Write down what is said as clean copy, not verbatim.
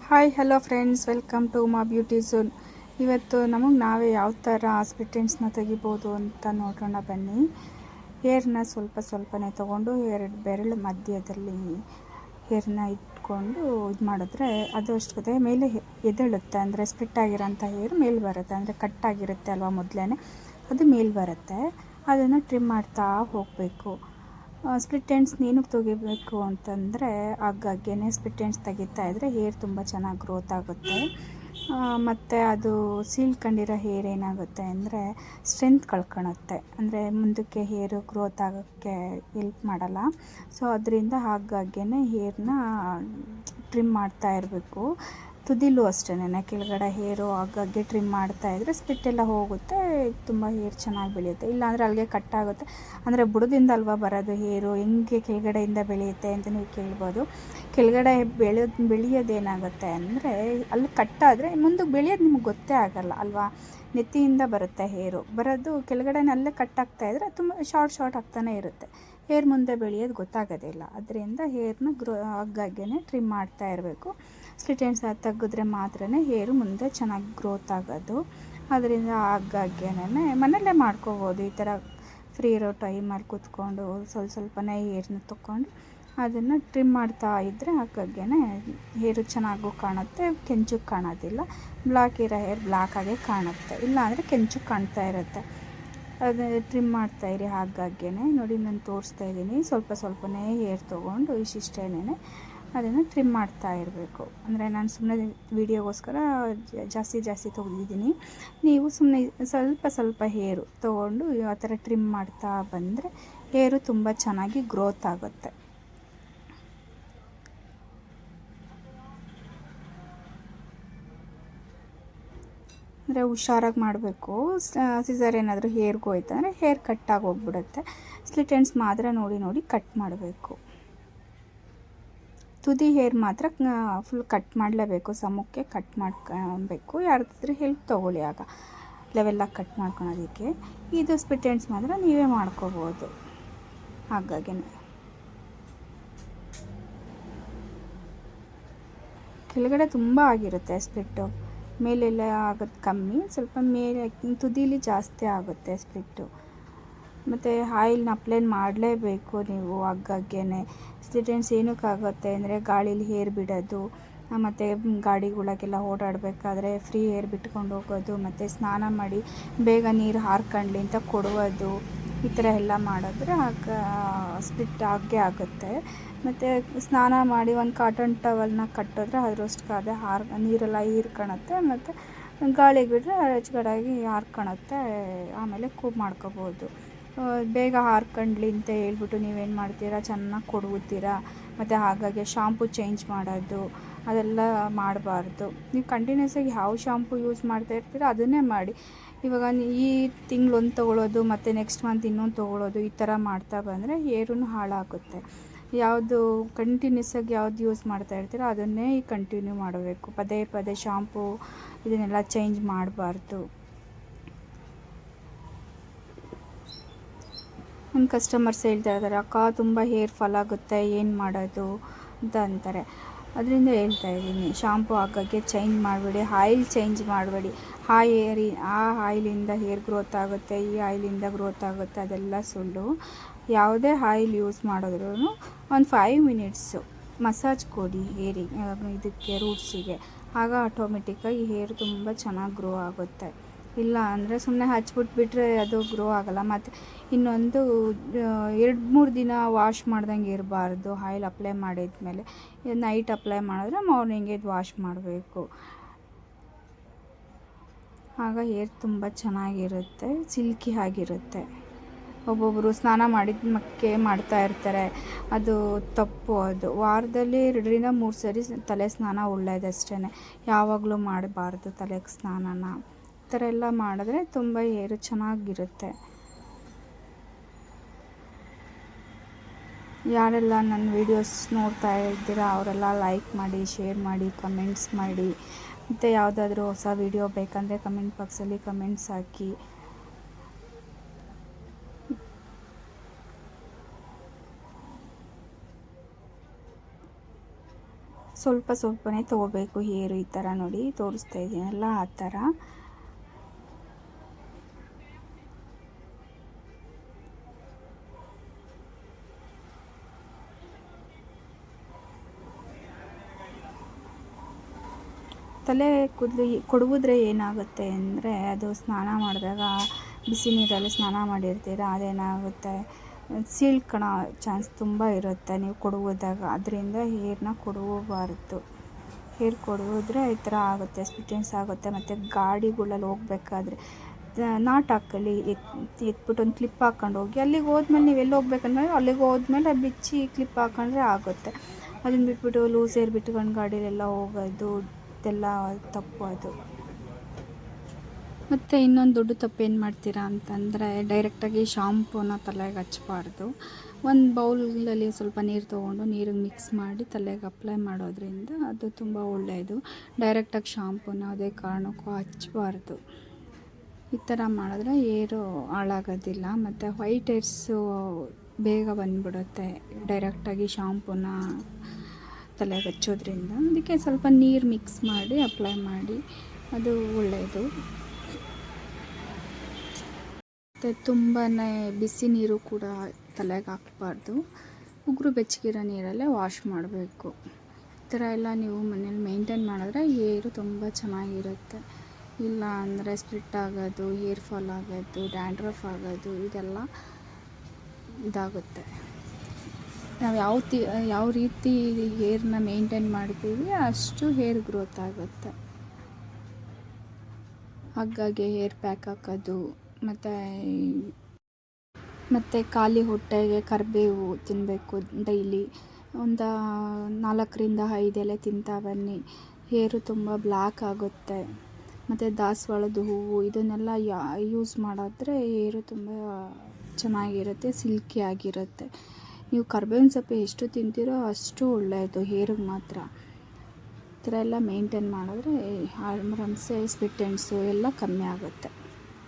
Hi hello friends, welcome to my beauty zone. ಇವತ್ತು ನಮಗೆ ನಾವೇ ಯಾವ ಥರ ಸ್ಪ್ಲಿಟ್ ತೆಗಿಬೋದು ಅಂತ ನೋಡೋಣ ಬನ್ನಿ. ಹೇರ್ನ ಸ್ವಲ್ಪನೇ ತೊಗೊಂಡು ಎರಡು ಬೆರಳು ಮಧ್ಯದಲ್ಲಿ ಹೇರ್ನ ಇಟ್ಕೊಂಡು ಇದು ಮಾಡಿದ್ರೆ ಅದು ಅಷ್ಟೇ ಮೇಲೆ ಎದ್ದೇಳುತ್ತೆ. ಅಂದರೆ ಸ್ಪ್ಲಿಟ್ ಆಗಿರೋಂಥ ಹೇರ್ ಮೇಲೆ ಬರುತ್ತೆ, ಅಂದರೆ ಕಟ್ಟಾಗಿರುತ್ತೆ ಅಲ್ವಾ ಮೊದಲೇ, ಅದು ಮೇಲೆ ಬರುತ್ತೆ. ಅದನ್ನು ಟ್ರಿಮ್ ಮಾಡ್ತಾ ಹೋಗಬೇಕು. ಸ್ಪ್ಲಿಟ್ ಎಂಡ್ಸ್ ಏನಕ್ಕೆ ತೆಗಿಬೇಕು ಅಂತಂದರೆ ಆಗಾಗ್ಗೇ ಸ್ಪ್ಲಿಟ್ ಎಂಡ್ಸ್ ತೆಗಿತಾ ಇದ್ದರೆ ಹೇರ್ ತುಂಬ ಚೆನ್ನಾಗಿ ಗ್ರೋತ್ ಆಗುತ್ತೆ. ಮತ್ತು ಅದು ಸೀಳ್ಕೊಂಡಿರೋ ಹೇರ್ ಏನಾಗುತ್ತೆ ಅಂದರೆ ಸ್ಟ್ರೆಂತ್ ಕಳ್ಕೊಳುತ್ತೆ, ಅಂದರೆ ಮುಂದಕ್ಕೆ ಹೇರು ಗ್ರೋತ್ ಆಗೋಕ್ಕೆ ಹೆಲ್ಪ್ ಮಾಡಲ್ಲ. ಸೊ ಅದರಿಂದ ಆಗಾಗ್ಗೇ ಹೇರ್ನ ಟ್ರಿಮ್ ಮಾಡ್ತಾ ಇರಬೇಕು. ತುದಿಲೂ ಅಷ್ಟೇ, ಕೆಳಗಡೆ ಹೇರು ಆಗಾಗ್ಗೆ ಟ್ರಿಮ್ ಮಾಡ್ತಾಯಿದ್ರೆ ಸ್ಪ್ಲಿಟ್ ಎಲ್ಲ ಹೋಗುತ್ತೆ, ತುಂಬ ಹೇರ್ ಚೆನ್ನಾಗಿ ಬೆಳೆಯುತ್ತೆ. ಇಲ್ಲಾಂದರೆ ಅಲ್ಲಿಗೆ ಕಟ್ಟಾಗುತ್ತೆ. ಅಂದರೆ ಬುಡದಿಂದ ಅಲ್ವಾ ಬರೋದು ಹೇರು, ಹೆಂಗೆ ಕೆಳಗಡೆಯಿಂದ ಬೆಳೆಯುತ್ತೆ ಅಂತ ನೀವು ಕೇಳ್ಬೋದು. ಕೆಳಗಡೆ ಬೆಳೆಯೋದೇನಾಗುತ್ತೆ ಅಂದರೆ ಅಲ್ಲಿ ಕಟ್ಟಾದರೆ ಮುಂದಕ್ಕೆ ಬೆಳೆಯೋದು ನಿಮ್ಗೆ ಗೊತ್ತೇ ಆಗಲ್ಲ ಅಲ್ವಾ. ನೆತ್ತಿಯಿಂದ ಬರುತ್ತೆ ಹೇರು, ಬರೋದು ಕೆಳಗಡೆ ಅಲ್ಲೇ ಕಟ್ಟಾಗ್ತಾಯಿದ್ರೆ ತುಂಬ ಶಾರ್ಟ್ ಆಗ್ತಾನೆ ಇರುತ್ತೆ. ಹೇರ್ ಮುಂದೆ ಬೆಳೆಯೋದು ಗೊತ್ತಾಗೋದೇ ಇಲ್ಲ. ಅದರಿಂದ ಹೇರ್ನ ಆಗಾಗ್ಗೇ ಟ್ರಿಮ್ ಮಾಡ್ತಾ ಇರಬೇಕು. ಸ್ಪ್ಲಿಟ್ ಎಂಡ್ಸ್ ತೆಗೆದ್ರೆ ಮಾತ್ರ ಹೇರು ಮುಂದೆ ಚೆನ್ನಾಗಿ ಗ್ರೋತ್ ಆಗೋದು. ಅದರಿಂದ ಆಗಾಗ್ಗೇನೆ ಮನೆಯಲ್ಲೇ ಮಾಡ್ಕೋಬೋದು. ಈ ಥರ ಫ್ರೀ ಇರೋ ಟೈಮಲ್ಲಿ ಕೂತ್ಕೊಂಡು ಸ್ವಲ್ಪನೇ ಹೇರ್ನ ತೊಗೊಂಡು ಅದನ್ನು ಟ್ರಿಮ್ ಮಾಡ್ತಾ ಇದ್ದರೆ ಆಗಾಗ್ಗೇ ಹೇರು ಚೆನ್ನಾಗೂ ಕಾಣುತ್ತೆ, ಕೆಂಚಕ್ಕೆ ಕಾಣೋದಿಲ್ಲ. ಬ್ಲ್ಯಾಕ್ ಇರೋ ಹೇರ್ ಬ್ಲ್ಯಾಕಾಗೇ ಕಾಣುತ್ತೆ, ಇಲ್ಲಾಂದರೆ ಕೆಂಚಕ್ಕೆ ಕಾಣ್ತಾ ಇರುತ್ತೆ. ಅದು ಟ್ರಿಮ್ ಮಾಡ್ತಾಯಿರಿ ಆಗಾಗ್ಗೇ. ನೋಡಿ ನಾನು ತೋರಿಸ್ತಾ ಇದ್ದೀನಿ, ಸ್ವಲ್ಪನೇ ಹೇರ್ ತೊಗೊಂಡು ಇಷ್ಟಿಷ್ಟೇನೆ ಅದನ್ನು ಟ್ರಿಮ್ ಮಾಡ್ತಾ ಇರಬೇಕು. ಅಂದರೆ ನಾನು ಸುಮ್ಮನೆ ವೀಡಿಯೋಗೋಸ್ಕರ ಜಾಸ್ತಿ ತೆಗೆದಿದ್ದೀನಿ. ನೀವು ಸುಮ್ಮನೆ ಸ್ವಲ್ಪ ಹೇರು ತೊಗೊಂಡು ಆ ಥರ ಟ್ರಿಮ್ ಮಾಡ್ತಾ ಬಂದರೆ ಹೇರು ತುಂಬ ಚೆನ್ನಾಗಿ ಗ್ರೋತ್ ಆಗುತ್ತೆ. ಅಂದರೆ ಹುಷಾರಾಗಿ ಮಾಡಬೇಕು. ಸಿಸರ್ ಏನಾದರೂ ಹೇರ್ಗೆ ಹೋಯ್ತಂದರೆ ಹೇರ್ ಕಟ್ಟಾಗಿ ಹೋಗ್ಬಿಡುತ್ತೆ. ಸ್ಪ್ಲಿಟ್ ಎಂಡ್ಸ್ ಮಾತ್ರ ನೋಡಿ ಕಟ್ ಮಾಡಬೇಕು. ತುದಿ ಹೇರ್ ಮಾತ್ರ ಫುಲ್ ಕಟ್ ಮಾಡಲೇಬೇಕು, ಸಮಕ್ಕೆ ಕಟ್ ಮಾಡ್ಕೊಬೇಕು. ಯಾರ್ದಾದ್ರೂ ಹೆಲ್ಪ್ ತೊಗೊಳ್ಳಿ ಆಗ ಲೆವೆಲ್ಲಾಗಿ ಕಟ್ ಮಾಡ್ಕೊಳೋದಕ್ಕೆ. ಇದು ಸ್ಪ್ಲಿಟ್ ಎಂಡ್ಸ್ ಮಾತ್ರ ನೀವೇ ಮಾಡ್ಕೋಬೋದು. ಹಾಗಾಗಿ ಕೆಳಗಡೆ ತುಂಬ ಆಗಿರುತ್ತೆ ಸ್ಪ್ಲಿಟ್ಟು, ಮೇಲೆಲ್ಲ ಆಗೋದು ಕಮ್ಮಿ, ಸ್ವಲ್ಪ ಮೇಲೆ ತುದಿಲಿ ಜಾಸ್ತಿ ಆಗುತ್ತೆ ಸ್ಪ್ಲಿಟ್ಟು. ಮತ್ತು ಆಯಿಲ್ನ ಅಪ್ಲೈ ಮಾಡಲೇಬೇಕು ನೀವು ಆಗಾಗ್ಗೇ. ಸ್ಪ್ಲಿಟ್ ಎಂಡ್ಸ್ ಏನಕ್ಕಾಗುತ್ತೆ ಅಂದರೆ ಗಾಳೀಲಿ ಹೇರ್ ಬಿಡೋದು, ಮತ್ತು ಗಾಡಿಗಳಿಗೆಲ್ಲ ಓಡಾಡಬೇಕಾದ್ರೆ ಫ್ರೀ ಹೇರ್ ಬಿಟ್ಕೊಂಡು ಹೋಗೋದು, ಮತ್ತು ಸ್ನಾನ ಮಾಡಿ ಬೇಗ ನೀರು ಹಾರ್ಕೊಳ್ಳಿ ಅಂತ ಕೊಡುವುದು, ಈ ಥರ ಎಲ್ಲ ಮಾಡಿದ್ರೆ ಆಗ ಸ್ಪ್ಲಿಟ್ ಆಗೇ ಆಗುತ್ತೆ. ಮತ್ತು ಸ್ನಾನ ಮಾಡಿ ಒಂದು ಕಾಟನ್ ಟವಲ್ನ ಕಟ್ಟಿದ್ರೆ ಅದರಷ್ಟಕ್ಕೆ ಅದೇ ನೀರೆಲ್ಲ ಹೀರ್ಕೊಳುತ್ತೆ, ಮತ್ತು ಗಾಳಿಗೆ ಬಿಟ್ಟರೆ ಅಚ್ಚುಕಟ್ಟಾಗಿ ಹಾರ್ಕೊಳುತ್ತೆ. ಆಮೇಲೆ ಕೂಮ್ ಮಾಡ್ಕೋಬೋದು. ಬೇಗ ಹಾರ್ಕೊಳ್ಳಿ ಅಂತ ಹೇಳ್ಬಿಟ್ಟು ನೀವೇನು ಮಾಡ್ತೀರಾ, ಚೆನ್ನಾಗಿ ಕೊಡುತ್ತೀರಾ. ಮತ್ತು ಹಾಗಾಗಿ ಶಾಂಪು ಚೇಂಜ್ ಮಾಡೋದು ಅದೆಲ್ಲ ಮಾಡಬಾರ್ದು. ನೀವು ಕಂಟಿನ್ಯೂಸ್ ಆಗಿ ಯಾವ ಶಾಂಪು ಯೂಸ್ ಮಾಡ್ತಾ ಇರ್ತೀರೋ ಅದನ್ನೇ ಮಾಡಿ. ಇವಾಗ ಈ ತಿಂಗಳು ಒಂದು ತೊಗೊಳ್ಳೋದು ಮತ್ತು ನೆಕ್ಸ್ಟ್ ಮಂತ್ ಇನ್ನೊಂದು ತೊಗೊಳ್ಳೋದು, ಈ ಥರ ಮಾಡ್ತಾ ಬಂದರೆ ಹೇರೂ ಹಾಳಾಗುತ್ತೆ. ಯಾವುದು ಕಂಟಿನ್ಯೂಸ್ ಆಗಿ ಯಾವ್ದು ಯೂಸ್ ಮಾಡ್ತಾ ಇರ್ತೀರೋ ಅದನ್ನೇ ಕಂಟಿನ್ಯೂ ಮಾಡಬೇಕು. ಪದೇ ಶಾಂಪು ಇದನ್ನೆಲ್ಲ ಚೇಂಜ್ ಮಾಡಬಾರ್ದು. ನನ್ನ ಕಸ್ಟಮರ್ಸ್ ಹೇಳ್ತಾ ಇದ್ದಾರೆ, ಅಕ್ಕ ತುಂಬ ಹೇರ್ ಫಾಲ್ ಆಗುತ್ತೆ, ಏನು ಮಾಡೋದು ಅಂತ ಅಂತಾರೆ. ಅದರಿಂದ ಹೇಳ್ತಾ ಇದ್ದೀನಿ, ಶಾಂಪು ಆಗಾಗ್ಗೆ ಚೇಂಜ್ ಮಾಡಬೇಡಿ, ಆಯಿಲ್ ಚೇಂಜ್ ಮಾಡಬೇಡಿ. ಆ ಆಯಿಲಿಂದ ಹೇರ್ ಗ್ರೋತ್ ಆಗುತ್ತೆ, ಈ ಆಯಿಲಿಂದ ಗ್ರೋತ್ ಆಗುತ್ತೆ, ಅದೆಲ್ಲ ಸುಳ್ಳು. ಯಾವುದೇ ಆಯಿಲ್ ಯೂಸ್ ಮಾಡಿದ್ರೂ ಒಂದು 5 ಮಿನಿಟ್ಸು ಮಸಾಜ್ ಕೊಡಿ ಹೇರಿಗೆ, ಇದಕ್ಕೆ ರೂಟ್ಸಿಗೆ. ಆಗ ಆಟೋಮೆಟಿಕ್ಕಾಗಿ ಹೇರ್ ತುಂಬ ಚೆನ್ನಾಗಿ ಗ್ರೋ ಆಗುತ್ತೆ. ಇಲ್ಲ ಅಂದರೆ ಸುಮ್ಮನೆ ಹಚ್ಬಿಟ್ಬಿಟ್ರೆ ಅದು ಗ್ರೋ ಆಗೋಲ್ಲ. ಮತ್ತು ಇನ್ನೊಂದು 2-3 ದಿನ ವಾಶ್ ಮಾಡ್ದಂಗೆ ಇರಬಾರ್ದು. ಆಯಿಲ್ ಅಪ್ಲೈ ಮಾಡಿದ್ಮೇಲೆ ನೈಟ್ ಅಪ್ಲೈ ಮಾಡಿದ್ರೆ ಮಾರ್ನಿಂಗ್ ಎದ್ದು ವಾಶ್ ಮಾಡಬೇಕು. ಆಗ ಹೇರ್ ತುಂಬ ಚೆನ್ನಾಗಿರುತ್ತೆ, ಸಿಲ್ಕಿ ಆಗಿರುತ್ತೆ. ಒಬ್ಬೊಬ್ಬರು ಸ್ನಾನ ಮಾಡಿದ ಮಕ್ಕೆ ಮಾಡ್ತಾ ಇರ್ತಾರೆ, ಅದು ತಪ್ಪು. ಅದು ವಾರದಲ್ಲಿ 2-3 ಸರಿ ತಲೆ ಸ್ನಾನ ಒಳ್ಳೆಯದಷ್ಟೇ. ಯಾವಾಗಲೂ ಮಾಡಬಾರ್ದು ತಲೆಗೆ ಸ್ನಾನನ. ಈ ಥರ ಎಲ್ಲ ಮಾಡಿದ್ರೆ ತುಂಬ ಹೇರು ಚೆನ್ನಾಗಿರುತ್ತೆ. ಯಾರೆಲ್ಲ ನನ್ನ ವೀಡಿಯೋಸ್ ನೋಡ್ತಾ ಇದ್ದೀರಾ ಅವರೆಲ್ಲ ಲೈಕ್ ಮಾಡಿ, ಶೇರ್ ಮಾಡಿ, ಕಮೆಂಟ್ಸ್ ಮಾಡಿ. ಮತ್ತು ಯಾವುದಾದ್ರೂ ಹೊಸ ವೀಡಿಯೋ ಬೇಕಂದರೆ ಕಮೆಂಟ್ ಬಾಕ್ಸಲ್ಲಿ ಕಮೆಂಟ್ಸ್ ಹಾಕಿ. ಸ್ವಲ್ಪನೇ ತೊಗೋಬೇಕು ಹೇರು. ಈ ಥರ ನೋಡಿ ತೋರಿಸ್ತಾ ಇದ್ದೀನಲ್ಲ ಆ ಥರ. ತಲೆ ಕೂದಲು ಕೊಡುವುದ್ರೆ ಏನಾಗುತ್ತೆ ಅಂದರೆ, ಅದು ಸ್ನಾನ ಮಾಡಿದಾಗ ಬಿಸಿ ನೀರಲ್ಲಿ ಸ್ನಾನ ಮಾಡಿರ್ತೀರ, ಅದೇನಾಗುತ್ತೆ ಸೀಳ್ಕೊಳೋ ಚಾನ್ಸ್ ತುಂಬ ಇರುತ್ತೆ ನೀವು ಕೊಡುವುದಾಗ. ಅದರಿಂದ ಹೇರನ್ನ ಕೊಡಬಾರ್ದು. ಹೇರ್ ಕೊಡುವುದ್ರೆ ಈ ಥರ ಆಗುತ್ತೆ, ಸ್ಪ್ಲಿಟೆನ್ಸ್ ಆಗುತ್ತೆ. ಮತ್ತು ಗಾಡಿಗಳಲ್ಲಿ ಹೋಗ್ಬೇಕಾದ್ರೆ ನಾಟ್ ಹಾಕಲಿ, ಎತ್ಬಿಟ್ಟು ಒಂದು ಕ್ಲಿಪ್ ಹಾಕ್ಕೊಂಡು ಹೋಗಿ. ಅಲ್ಲಿಗೆ ಹೋದ್ಮೇಲೆ ನೀವು ಎಲ್ಲಿ ಹೋಗ್ಬೇಕಂದ್ರೆ ಅಲ್ಲಿಗೆ ಹೋದ್ಮೇಲೆ ಬಿಚ್ಚಿ ಕ್ಲಿಪ್ ಹಾಕೊಂಡ್ರೆ ಆಗುತ್ತೆ. ಅದನ್ನು ಬಿಟ್ಬಿಟ್ಟು ಲೂಸ್ ಹೇರ್ ಬಿಟ್ಕೊಂಡು ಗಾಡಿಲೆಲ್ಲ ಹೋಗೋದು ಇದೆಲ್ಲ ತಪ್ಪು ಅದು. ಮತ್ತು ಇನ್ನೊಂದು ದೊಡ್ಡ ತಪ್ಪು ಏನು ಮಾಡ್ತೀರಾ ಅಂತಂದರೆ, ಡೈರೆಕ್ಟಾಗಿ ಶಾಂಪೂನ ತಲೆಗೆ ಹಚ್ಚಬಾರ್ದು. ಒಂದು ಬೌಲಲ್ಲಿ ಸ್ವಲ್ಪ ನೀರು ತೊಗೊಂಡು ನೀರಿಗೆ ಮಿಕ್ಸ್ ಮಾಡಿ ತಲೆಗೆ ಅಪ್ಲೈ ಮಾಡೋದ್ರಿಂದ ಅದು ತುಂಬ ಒಳ್ಳೆಯದು. ಡೈರೆಕ್ಟಾಗಿ ಶಾಂಪೂನ ಅದೇ ಕಾರಣಕ್ಕೂ ಹಚ್ಚಬಾರ್ದು. ಈ ಥರ ಮಾಡಿದ್ರೆ ಹೇರು ಹಾಳಾಗೋದಿಲ್ಲ. ಮತ್ತು ವೈಟ್ ಹೇರ್ಸು ಬೇಗ ಬಂದುಬಿಡುತ್ತೆ ಡೈರೆಕ್ಟಾಗಿ ಶಾಂಪೂನ ತಲೆಗೆ ಹಚ್ಚೋದ್ರಿಂದ. ಅದಕ್ಕೆ ಸ್ವಲ್ಪ ನೀರು ಮಿಕ್ಸ್ ಮಾಡಿ ಅಪ್ಲೈ ಮಾಡಿ, ಅದು ಒಳ್ಳೆಯದು. ಮತ್ತು ತುಂಬಾ ಬಿಸಿ ನೀರು ಕೂಡ ತಲೆಗೆ ಹಾಕಬಾರ್ದು. ಉಗುರು ಬೆಚ್ಚಗಿರೋ ನೀರಲ್ಲೇ ವಾಶ್ ಮಾಡಬೇಕು. ಈ ಥರ ಎಲ್ಲ ನೀವು ಮನೇಲಿ ಮೇಂಟೈನ್ ಮಾಡಿದ್ರೆ ಹೇರು ತುಂಬ ಚೆನ್ನಾಗಿರುತ್ತೆ. ಇಲ್ಲ ಅಂದರೆ ಸ್ಪ್ಲಿಟ್ ಆಗೋದು, ಹೇರ್ ಫಾಲ್ ಆಗೋದು, ಡ್ಯಾಂಡ್ರಫ್ ಆಗೋದು ಇದೆಲ್ಲ ಇದಾಗುತ್ತೆ. ನಾವು ಯಾವ ರೀತಿ ಹೇರ್ನ ಮೇಂಟೈನ್ ಮಾಡ್ತೀವಿ ಅಷ್ಟು ಹೇರ್ ಗ್ರೋತ್ ಆಗುತ್ತೆ. ಹಾಗಾಗಿ ಹೇರ್ ಪ್ಯಾಕ್ ಹಾಕೋದು, ಮತ್ತು ಖಾಲಿ ಹೊಟ್ಟೆಗೆ ಕರಿಬೇವು ತಿನ್ನಬೇಕು ಡೈಲಿ. ಒಂದು 4-5 ಎಲೆ ತಿಂತಾ ಬನ್ನಿ. ಹೇರು ತುಂಬ ಬ್ಲ್ಯಾಕ್ ಆಗುತ್ತೆ. ಮತ್ತು ದಾಸವಾಳದ ಹೂವು ಇದನ್ನೆಲ್ಲ ಯೂಸ್ ಮಾಡಿದ್ರೆ ಹೇರು ತುಂಬ ಚೆನ್ನಾಗಿರುತ್ತೆ, ಸಿಲ್ಕಿ ಆಗಿರುತ್ತೆ. ನೀವು ಕರ್ಬೇವಿನ ಸೊಪ್ಪು ಎಷ್ಟು ತಿಂತೀರೋ ಅಷ್ಟು ಒಳ್ಳೆಯದು ಹೇರಿಗೆ ಮಾತ್ರ. ಈ ಥರ ಎಲ್ಲ ಮೇಂಟೈನ್ ಮಾಡಿದ್ರೆ ಆರಾಮ್ಸೆ ಸ್ಪ್ಲಿಟ್ ಎಂಡ್ಸು ಎಲ್ಲ ಕಮ್ಮಿ ಆಗುತ್ತೆ.